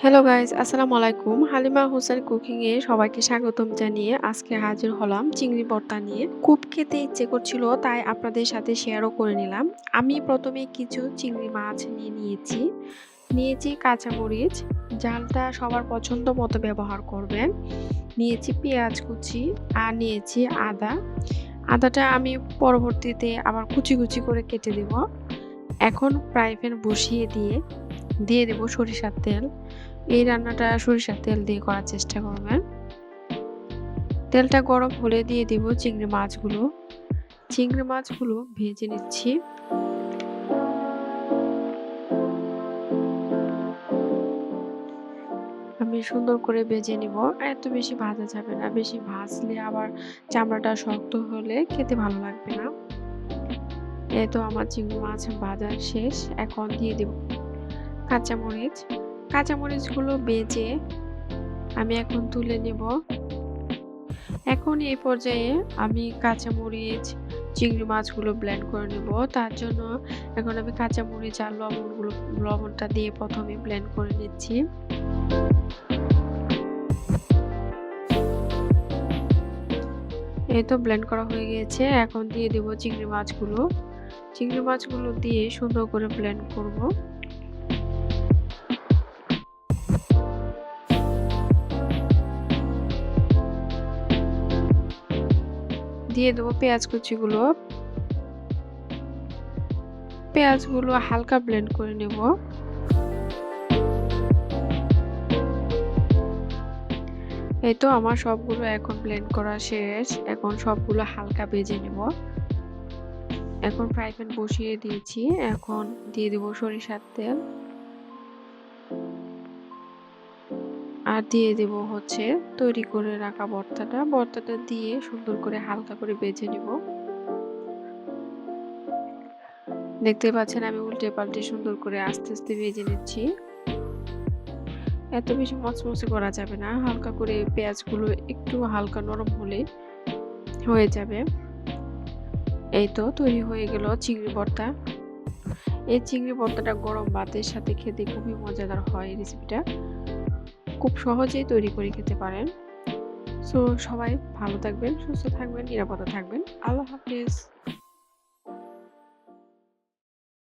Hello guys, আসসালামু আলাইকুম। Halima Hossain cooking এ সবাইকে স্বাগতম জানিয়ে আজকে হাজির হলাম চিংড়ি ভর্তা নিয়ে। খুব খেতে ইচ্ছে করছিল তাই আপনাদের সাথে শেয়ারও করে নিলাম। আমি প্রথমে কিছু চিংড়ি মাছ নিয়েছি কাঁচামরিচ, ঝালটা সবার পছন্দ মতো ব্যবহার করবেন। নিয়েছি পেঁয়াজ কুচি আর নিয়েছি আদা। আদাটা আমি পরবর্তীতে আবার কুচি কুচি করে কেটে দেব। এখন ফ্রাই প্যান বসিয়ে দিয়ে দেব সরিষার তেল। এই রান্নাটা সরিষার তেল দিয়ে করার চেষ্টা করবেন। তেলটা গরম হলে দিয়ে দিব চিংড়ি মাছগুলো। চিংড়ি মাছগুলো ভেজে নিচ্ছি। আমি সুন্দর করে ভেজে নিব। এত বেশি ভাজা যাবে না। বেশি ভাজলে আবার চামড়াটা শক্ত হলে খেতে ভালো লাগবে না। এই তো আমার চিংড়ি মাছ ভাজা শেষ। এখন দিয়ে দেব কাঁচামরিচ। কাঁচামরিচগুলো ভেজে আমি এখন তুলে নেব। এখন এই পর্যায়ে আমি কাঁচামরিচ, চিংড়ি মাছগুলো ব্লেন্ড করে নেব। তার জন্য এখন আমি কাঁচামরিচ আর লবণটা দিয়ে প্রথমে ব্লেন্ড করে নিচ্ছি। এই তো ব্লেন্ড করা হয়ে গিয়েছে। এখন দিয়ে দেব চিংড়ি মাছগুলো। চিংড়ি মাছগুলো দিয়ে সুন্দর করে ব্লেন্ড করব। দিয়ে দেব পেঁয়াজ কুচিগুলো। পেঁয়াজগুলো হালকা ব্লেন্ড করে নেব। এই তো আমার সবগুলো এখন ব্লেন্ড করা শেষ। এখন সবগুলো হালকা ভেজে নেব। এখন ফ্রাই প্যান বসিয়ে দিয়েছি। এখন দিয়ে দেব সরিষার তেল। আর দিয়ে দেব হচ্ছে তৈরি করে রাখা ভর্তাটা। ভর্তাটা দিয়ে সুন্দর করে হালকা করে ভেজে নিব। দেখতেই পাচ্ছেন আমি উল্টে পাল্টে সুন্দর করে আস্তে আস্তে ভেজে নিচ্ছি। এত বেশি মচমচে করা যাবে না। হালকা করে পেঁয়াজগুলো একটু হালকা নরম হলে হয়ে যাবে। এই তো তৈরি হয়ে গেল চিংড়ি ভর্তা। এই চিংড়ি ভর্তাটা গরম ভাতের সাথে খেতে খুবই মজাদার হয়। এই রেসিপিটা খুব সহজেই তৈরি করে খেতে পারেন। সো সবাই ভালো থাকবেন, সুস্থ থাকবেন, নিরাপদে থাকবেন। আল্লাহ হাফেজ।